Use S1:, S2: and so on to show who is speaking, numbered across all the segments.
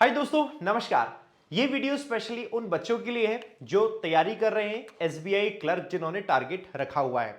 S1: हाय दोस्तों, नमस्कार। ये वीडियो स्पेशली उन बच्चों के लिए है जो तैयारी कर रहे हैं एसबीआई क्लर्क, जिन्होंने टारगेट रखा हुआ है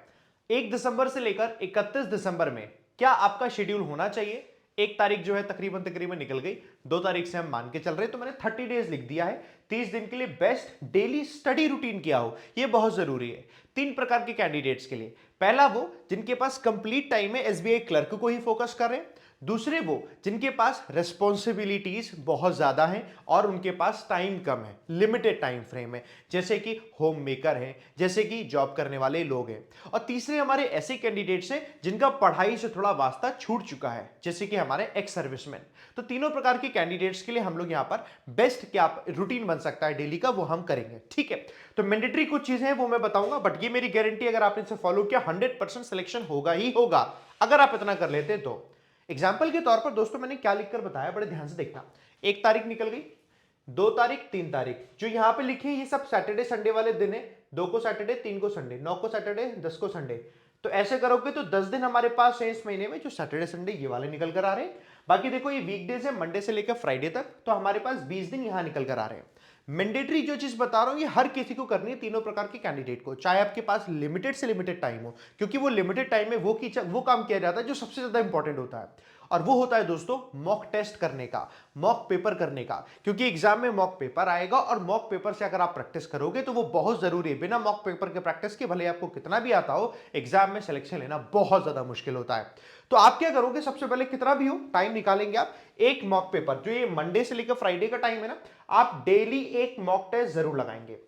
S1: 1 दिसंबर से लेकर 31 दिसंबर में। क्या आपका शेड्यूल होना चाहिए? 1 तारीख जो है तकरीबन तकरीबन निकल गई, 2 तारीख से हम मान के चल रहे हैं, तो मैंने 30 डेज लिख दिया है। 30 दिन के लिए बेस्ट डेली स्टडी रूटीन क्या हो, ये बहुत जरूरी है 3 प्रकार के कैंडिडेट्स के लिए। पहला वो जिनके पास कंप्लीट टाइम है, एसबीआई क्लर्क को ही फोकस कर रहे हैं। दूसरे वो जिनके पास रिस्पॉन्सिबिलिटीज बहुत ज्यादा हैं और उनके पास टाइम कम है, लिमिटेड टाइम फ्रेम है, जैसे कि होम मेकर हैं, जैसे कि जॉब करने वाले लोग हैं। और तीसरे हमारे ऐसे कैंडिडेट्स हैं जिनका पढ़ाई से थोड़ा वास्ता छूट चुका है, जैसे कि हमारे एक्स सर्विसमैन। तो तीनों प्रकार के कैंडिडेट्स के लिए हम लोग यहां पर बेस्ट क्या रूटीन बन सकता है डेली का, वो हम करेंगे। ठीक है, तो मैंडेटरी कुछ चीजें हैं वो मैं बताऊंगा, बट ये मेरी गारंटी, अगर आपने इसे फॉलो किया 100% सिलेक्शन होगा ही होगा, अगर आप इतना कर लेते तो। एग्जाम्पल के तौर पर दोस्तों मैंने क्या लिखकर बताया, बड़े ध्यान से देखना। 1 तारीख निकल गई, 2 तारीख, 3 तारीख, जो यहां पे लिखी है ये सब सैटरडे संडे वाले दिन है। 2 को सैटरडे, 3 को संडे, 9 को सैटरडे, 10 को संडे। तो ऐसे करोगे तो 10 दिन हमारे पास है इस महीने में, जो सैटरडे संडे ये वाले निकल कर आ रहे हैं। बाकी देखो ये वीकडेज है, मंडे से लेकर फ्राइडे तक, तो हमारे पास 20 दिन यहां निकल कर आ रहे हैं। मैंडेटरी जो चीज बता रहा हूं ये हर किसी को करनी है, तीनों प्रकार के कैंडिडेट को, चाहे आपके पास लिमिटेड से लिमिटेड टाइम हो, क्योंकि वो लिमिटेड टाइम में वो काम किया जाता है जो सबसे ज्यादा इंपॉर्टेंट होता है, और वो होता है दोस्तों मॉक टेस्ट करने का, मॉक पेपर करने का। क्योंकि एग्जाम में मॉक पेपर आएगा और मॉक पेपर से अगर आप प्रैक्टिस करोगे तो वो बहुत जरूरी है। बिना मॉक पेपर के प्रैक्टिस के भले आपको कितना भी आता हो, एग्जाम में सिलेक्शन लेना बहुत ज्यादा मुश्किल होता है। तो आप क्या करोगे, सबसे पहले कितना भी हो टाइम निकालेंगे आप, एक मॉक पेपर, जो ये मंडे से लेकर फ्राइडे का टाइम है ना, आप डेली एक मॉक टेस्ट जरूर लगाएंगे।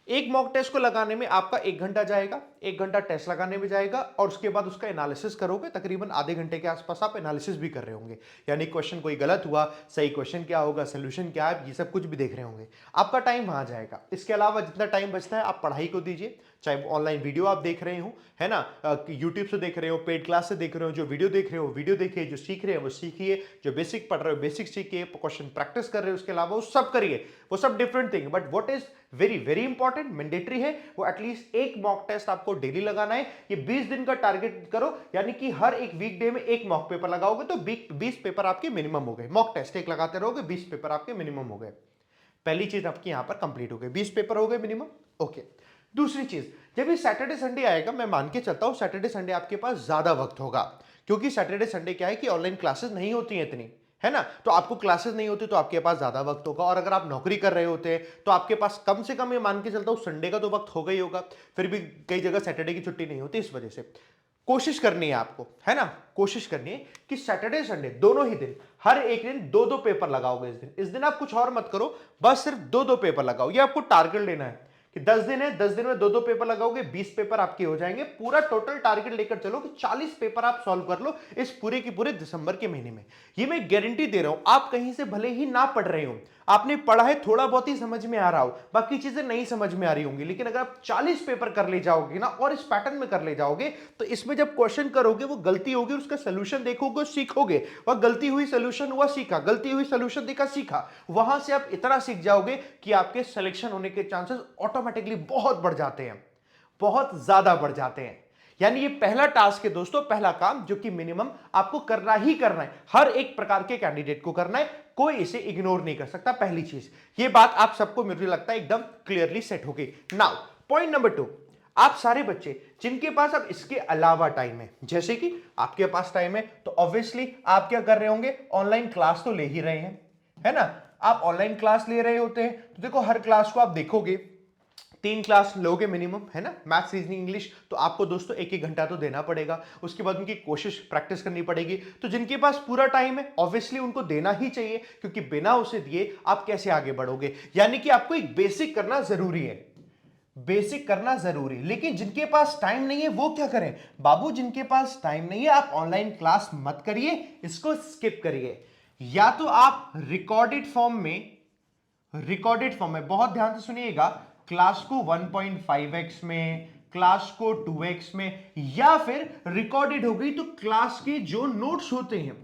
S1: एक मॉक टेस्ट को लगाने में आपका 1 घंटा जाएगा, 1 घंटा टेस्ट लगाने में जाएगा, और उसके बाद उसका एनालिसिस करोगे, तकरीबन आधे घंटे के आसपास आप एनालिसिस भी कर रहे होंगे, यानी क्वेश्चन कोई गलत हुआ, सही क्वेश्चन क्या होगा, सोल्यूशन क्या है, ये सब कुछ भी देख रहे होंगे। आपका टाइम वहां जाएगा। इसके अलावा जितना टाइम बचता है आप पढ़ाई को दीजिए, चाहे ऑनलाइन वीडियो आप देख रहे हो, है ना, यूट्यूब से देख रहे हो, पेड क्लास से देख रहे हो, जो वीडियो देख रहे हो वीडियो देखिए, जो सीख रहे हो वो सीखिए, जो बेसिक पढ़ रहे हो बेसिक सीखिए, क्वेश्चन प्रैक्टिस कर रहे हो उसके अलावा वो सब करिए, वो सब different thing. But what is very very important, mandatory है, वो एटलीस्ट एक मॉक टेस्ट आपको डेली लगाना है। ये 20 दिन का टारगेट करो, यानी कि हर एक वीकडे में एक मॉक पेपर लगाओगे तो 20 पेपर आपके मिनिमम हो गए। मॉक टेस्ट एक लगाते रहोगे, 20 पेपर आपके मिनिमम हो गए। पहली चीज आपकी यहां पर कंप्लीट हो गई, 20 पेपर हो गए मिनिमम। ओके, दूसरी चीज, जब ये सैटरडे संडे आएगा, मैं मान के चलता हूं सैटरडे संडे आपके पास ज्यादा वक्त होगा, क्योंकि सैटरडे संडे क्या है कि ऑनलाइन क्लासेस नहीं होती हैं इतनी, है ना, तो आपको क्लासेस नहीं होती तो आपके पास ज्यादा वक्त होगा। और अगर आप नौकरी कर रहे होते हैं तो आपके पास कम से कम, ये मान के चलता हूं संडे का तो वक्त होगा ही होगा, फिर भी कई जगह सैटरडे की छुट्टी नहीं होती। इस वजह से कोशिश करनी है आपको, है ना, कोशिश करनी है कि सैटरडे संडे दोनों ही दिन, हर एक दिन 2-2 पेपर लगाओगे। इस दिन आप कुछ और मत करो, बस सिर्फ 2-2 पेपर लगाओ। ये आपको टारगेट लेना है कि 10 दिन है, 10 दिन में 2-2 पेपर लगाओगे, 20 पेपर आपके हो जाएंगे। पूरा टोटल टारगेट लेकर चलो कि 40 पेपर आप सॉल्व कर लो इस पूरे की पूरे दिसंबर के महीने में। ये मैं गारंटी दे रहा हूं, आप कहीं से भले ही ना पढ़ रहे हो, आपने पढ़ा है थोड़ा बहुत ही समझ में आ रहा हो, बाकी चीजें नहीं समझ में आ रही होंगी, लेकिन अगर आप 40 पेपर कर ले जाओगे ना और इस पैटर्न में कर ले जाओगे, तो इसमें जब क्वेश्चन करोगे वो गलती होगी, उसका सोल्यूशन देखोगे, सीखोगे, वह गलती हुई सोल्यूशन हुआ सीखा, गलती हुई सोल्यूशन देखा सीखा, वहां से आप इतना सीख जाओगे कि आपके सिलेक्शन होने के चांसेस ऑटोमेटिकली बहुत बढ़ जाते हैं, बहुत ज्यादा बढ़ जाते हैं। यानी ये पहला टास्क है दोस्तों, पहला काम जो कि मिनिमम आपको करना ही करना है, हर एक प्रकार के कैंडिडेट को करना है, कोई इसे इग्नोर नहीं कर सकता। पहली चीज, ये बात आप सबको मुझे लगता है एकदम क्लियरली सेट हो गई। नाउ पॉइंट नंबर 2, आप सारे बच्चे जिनके पास अब इसके अलावा टाइम है, जैसे कि आपके पास टाइम है, तो ऑब्वियसली आप क्या कर रहे होंगे, ऑनलाइन क्लास तो ले ही रहे हैं, है ना। आप ऑनलाइन क्लास ले रहे होते हैं तो देखो हर क्लास को आप देखोगे, 3 क्लास लोगे मिनिमम, है ना, मैथ्स रीजनिंग इंग्लिश, तो आपको दोस्तों 1-1 घंटा तो देना पड़ेगा। उसके बाद उनकी कोशिश प्रैक्टिस करनी पड़ेगी। तो जिनके पास पूरा टाइम है ऑब्वियसली उनको देना ही चाहिए, क्योंकि बिना उसे दिए आप कैसे आगे बढ़ोगे। यानी कि आपको एक बेसिक करना जरूरी है, बेसिक करना जरूरी। लेकिन जिनके पास टाइम नहीं है वो क्या करें, बाबू, जिनके पास टाइम नहीं है आप ऑनलाइन क्लास मत करिए, इसको स्किप करिए। या तो आप रिकॉर्डेड फॉर्म में बहुत ध्यान से सुनिएगा, क्लास को 1.5x में, क्लास को 2x में, या फिर रिकॉर्डेड हो गई तो क्लास के जो नोट्स होते हैं,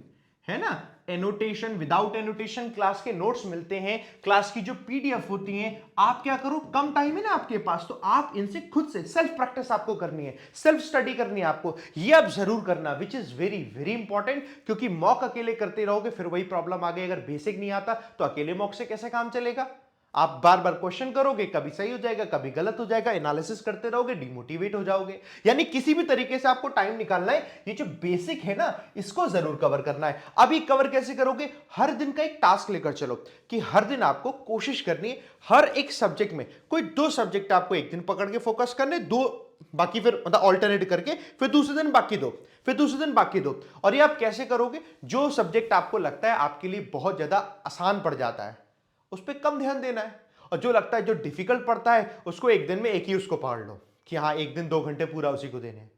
S1: है ना, एनोटेशन, विदाउट एनोटेशन क्लास के नोट्स मिलते हैं, क्लास की जो पीडीएफ होती है। आप क्या करो, कम टाइम है ना आपके पास, तो आप इनसे खुद से सेल्फ प्रैक्टिस आपको करनी है, सेल्फ स्टडी करनी है आपको, ये आप जरूर करना, which is very very important. क्योंकि मॉक अकेले करते रहोगे फिर वही प्रॉब्लम आ गई, अगर बेसिक नहीं आता तो अकेले मॉक से कैसे काम चलेगा। आप बार बार क्वेश्चन करोगे, कभी सही हो जाएगा कभी गलत हो जाएगा, एनालिसिस करते रहोगे, डिमोटिवेट हो जाओगे। यानी किसी भी तरीके से आपको टाइम निकालना है, ये जो बेसिक है ना इसको जरूर कवर करना है। अभी कवर कैसे करोगे, हर दिन का एक टास्क लेकर चलो कि हर दिन आपको कोशिश करनी है हर एक सब्जेक्ट में कोई 2 सब्जेक्ट आपको एक दिन पकड़ के फोकस करने, 2 बाकी फिर मतलब ऑल्टरनेट करके, फिर दूसरे दिन बाकी 2, फिर दूसरे दिन बाकी 2। और ये आप कैसे करोगे, जो सब्जेक्ट आपको लगता है आपके लिए बहुत ज्यादा आसान पड़ जाता है उस पर कम ध्यान देना है, और जो लगता है जो डिफिकल्ट पड़ता है उसको एक दिन में एक ही उसको पढ़ लो कि हाँ एक दिन 2 घंटे पूरा उसी को देने हैं।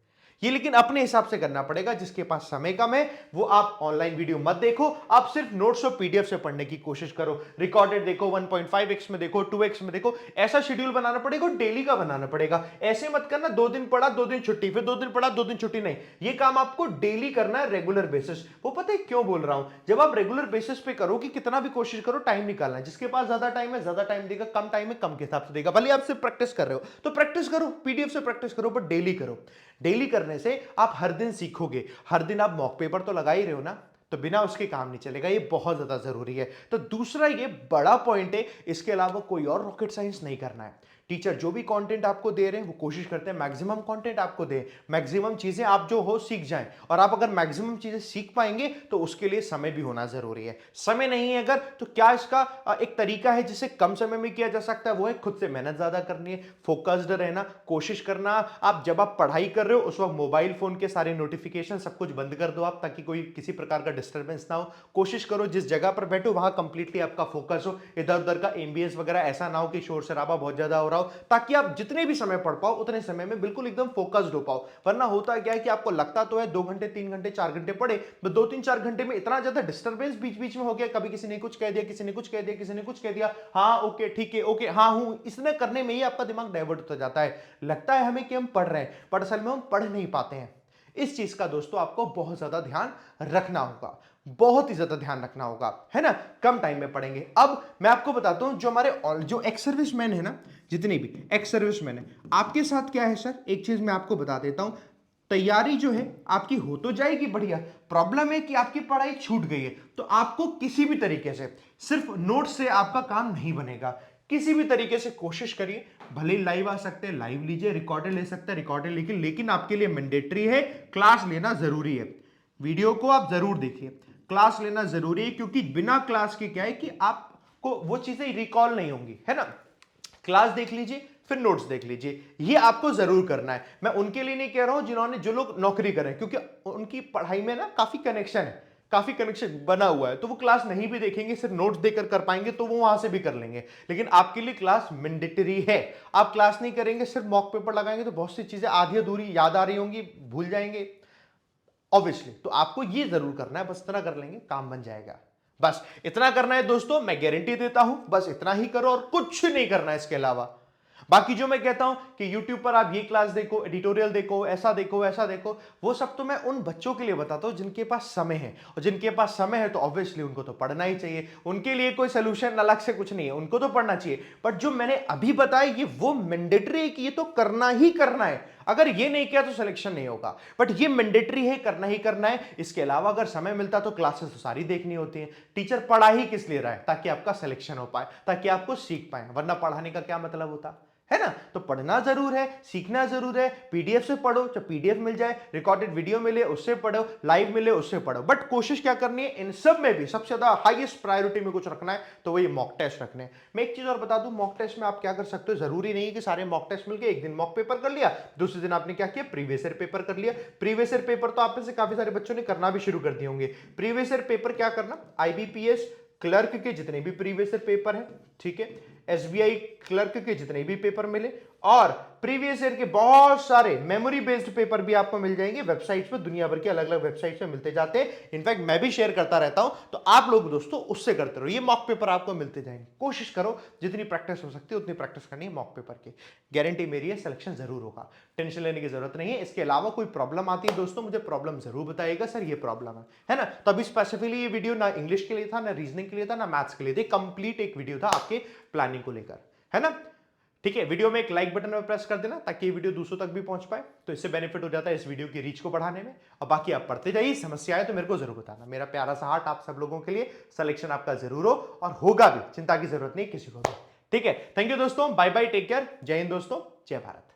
S1: ये लेकिन अपने हिसाब से करना पड़ेगा, जिसके पास समय कम है वो आप ऑनलाइन वीडियो मत देखो, आप सिर्फ नोट्स और पीडीएफ से पढ़ने की कोशिश करो। रिकॉर्डेड देखो, 1.5x में देखो, 2x में देखो, ऐसा शेड्यूल बनाना पड़ेगा, डेली का बनाना पड़ेगा। ऐसे मत करना 2 दिन पढ़ा 2 दिन छुट्टी, फिर 2 दिन पढ़ा 2 दिन छुट्टी, नहीं, ये काम आपको डेली करना है, रेगुलर बेसिस। वो पता है क्यों बोल रहा हूं, जब आप रेगुलर बेसिस पे करो कि कितना भी कोशिश करो टाइम निकालना है, जिसके पास ज्यादा टाइम है ज्यादा टाइम देगा, कम टाइम है कम के हिसाब से देगा। भले आप सिर्फ प्रैक्टिस कर रहे हो तो प्रैक्टिस करो, पीडीएफ से प्रैक्टिस करो, बट डेली करो। डेली करने से आप हर दिन सीखोगे, हर दिन आप मॉक पेपर तो लगा ही रहे हो ना, तो बिना उसके काम नहीं चलेगा, ये बहुत ज्यादा जरूरी है। तो दूसरा ये बड़ा पॉइंट है, इसके अलावा कोई और रॉकेट साइंस नहीं करना है। टीचर जो भी कंटेंट आपको दे रहे हैं वो कोशिश करते हैं मैक्सिमम कंटेंट आपको दे, मैक्सिमम चीजें आप जो हो सीख जाएं, और आप अगर मैक्सिमम चीजें सीख पाएंगे तो उसके लिए समय भी होना जरूरी है। समय नहीं है अगर, तो क्या इसका एक तरीका है जिसे कम समय में किया जा सकता है, वो है खुद से मेहनत ज्यादा करनी है, फोकस्ड रहना, कोशिश करना। आप जब आप पढ़ाई कर रहे हो उस वक्त मोबाइल फोन के सारे नोटिफिकेशन सब कुछ बंद कर दो आप, ताकि कोई किसी प्रकार का डिस्टर्बेंस ना हो। कोशिश करो जिस जगह पर बैठो वहां कंप्लीटली आपका फोकस हो, इधर उधर का एमबीएस वगैरह ऐसा ना हो कि शोर शराबा बहुत ज्यादा हो रहा हो, ताकि आप जितने भी समय पढ़ पाओ उतने समय में बिल्कुल एकदम फोकस्ड हो पाओ। वरना होता क्या है कि आपको लगता तो है 2 घंटे 3 घंटे 4 घंटे पढ़े, तो 2-3-4 घंटे में इतना ज्यादा डिस्टर्बेंस बीच बीच में हो गया, कभी किसी ने कुछ कह दिया, किसी ने कुछ कह दिया, किसी ने कुछ कह दिया, हाँ ओके ठीक है ओके हाँ हूं, इसने करने में ही आपका दिमाग डाइवर्ट होता जाता है। लगता है हमें कि हम पढ़ रहे हैं, पर असल में हम पढ़ नहीं पाते हैं। इस चीज का दोस्तों आपको बहुत ज्यादा ध्यान रखना होगा, बहुत ही ज्यादा ध्यान रखना होगा, है ना। कम टाइम में पढ़ेंगे। अब मैं आपको बताता हूं, जो हमारे जो एक्स सर्विसमैन है ना, जितने भी एक्स सर्विसमैन है, आपके साथ क्या है सर, एक चीज मैं आपको बता देता हूं, तैयारी जो है आपकी हो तो जाएगी बढ़िया, प्रॉब्लम है कि आपकी पढ़ाई छूट गई है, तो आपको किसी भी तरीके से सिर्फ नोट से आपका काम नहीं बनेगा। किसी भी तरीके से कोशिश करिए, भले लाइव आ सकते हैं लाइव लीजिए, रिकॉर्डेड ले सकते हैं रिकॉर्डेड लेकिन, लेकिन आपके लिए मैंडेटरी है, क्लास लेना जरूरी है। वीडियो को आप जरूर देखिए, क्लास लेना जरूरी है, क्योंकि बिना क्लास के क्या है कि आपको वो चीजें रिकॉल नहीं होंगी, है ना। क्लास देख लीजिए फिर नोट्स देख लीजिए, ये आपको जरूर करना है। मैं उनके लिए नहीं कह रहा हूं जिन्होंने, जो लोग नौकरी कर रहे हैं, क्योंकि उनकी पढ़ाई में ना काफी कनेक्शन है, काफी कनेक्शन बना हुआ है, तो वो क्लास नहीं भी देखेंगे, सिर्फ नोट्स देकर कर पाएंगे, तो वो वहां से भी कर लेंगे। लेकिन आपके लिए क्लास मैंडेटरी है। आप क्लास नहीं करेंगे, सिर्फ मॉक पेपर लगाएंगे, तो बहुत सी चीजें आधी अधूरी याद आ रही होंगी, भूल जाएंगे ऑब्वियसली। तो आपको ये जरूर करना है, बस इतना कर लेंगे काम बन जाएगा। बस इतना करना है दोस्तों, मैं गारंटी देता हूं, बस इतना ही करो और कुछ नहीं करना है इसके अलावा। बाकी जो मैं कहता हूं कि YouTube पर आप ये क्लास देखो, एडिटोरियल देखो, ऐसा देखो, वो सब तो मैं उन बच्चों के लिए बताता हूं जिनके पास समय है, और जिनके पास समय है तो ऑब्वियसली उनको तो पढ़ना ही चाहिए, उनके लिए कोई सोल्यूशन अलग से कुछ नहीं है, उनको तो पढ़ना चाहिए। बट जो मैंने अभी बताया ये वो मैंडेटरी है कि ये तो करना ही करना है, अगर ये नहीं किया तो सिलेक्शन नहीं होगा, बट ये मैंडेटरी है, करना ही करना है। इसके अलावा अगर समय मिलता तो क्लासेस तो सारी देखनी होती है। टीचर पढ़ा ही किस लिए रहा है, ताकि आपका सिलेक्शन हो पाए, ताकि आपको सीख पाए, वरना पढ़ाने का क्या मतलब होता है ना। तो पढ़ना जरूर है, सीखना जरूर है, पीडीएफ से पढ़ो, जब पीडीएफ मिल जाए, रिकॉर्डेड वीडियो मिले उससे पढ़ो, लाइव मिले उससे पढ़ो, बट कोशिश क्या करनी है, इन सब में भी सबसे ज्यादा हाईएस्ट प्रायोरिटी में कुछ रखना है, तो वही मॉक टेस्ट रखने हैं। मैं एक चीज और बता दूं, मॉक टेस्ट में आप क्या कर सकते हो, जरूरी नहीं है कि सारे मॉक टेस्ट मिलके एक दिन मॉक पेपर कर लिया, दूसरे दिन आपने क्या किया, प्रीवियस ईयर पेपर कर लिया। प्रीवियस ईयर पेपर तो आप में से काफी सारे बच्चों ने करना भी शुरू कर दिए होंगे। प्रीवियस ईयर पेपर क्या करना, आईबीपीएस क्लर्क के जितने भी प्रीवियस ईयर पेपर है, ठीक है, एसबीआई क्लर्क के जितने भी पेपर मिले, और प्रीवियस ईयर के बहुत सारे मेमोरी बेस्ड पेपर भी आपको मिल जाएंगे वेबसाइट्स पे, दुनिया भर की अलग अलग वेबसाइट्स पे मिलते जाते हैं। इनफैक्ट मैं भी शेयर करता रहता हूं, तो आप लोग दोस्तों उससे करते रहो, ये मॉक पेपर आपको मिलते जाएंगे। कोशिश करो जितनी प्रैक्टिस हो सकती है उतनी प्रैक्टिस करनी है मॉक पेपर की। गारंटी मेरी है सिलेक्शन जरूर होगा, टेंशन लेने की जरूरत नहीं है। इसके अलावा कोई प्रॉब्लम आती है दोस्तों, मुझे प्रॉब्लम जरूर बताइएगा, सर ये प्रॉब्लम है ना। तो अभी स्पेसिफिकली ये वीडियो ना इंग्लिश के लिए था, ना रीजनिंग के लिए था, ना मैथ्स के लिए था, कंप्लीट एक वीडियो था आपके प्लानिंग को लेकर, है ना। ठीक है, वीडियो में एक लाइक बटन में प्रेस कर देना ताकि ये वीडियो दूसरों तक भी पहुंच पाए, तो इससे बेनिफिट हो जाता है इस वीडियो की रीच को बढ़ाने में। और बाकी आप पढ़ते जाइए, समस्या आए तो मेरे को जरूर बताना। मेरा प्यारा सा हार्ट आप सब लोगों के लिए, सिलेक्शन आपका जरूर हो और होगा भी, चिंता की जरूरत नहीं किसी को भी। ठीक है, थैंक यू दोस्तों, बाय बाय, टेक केयर, जय हिंद दोस्तों, जय भारत।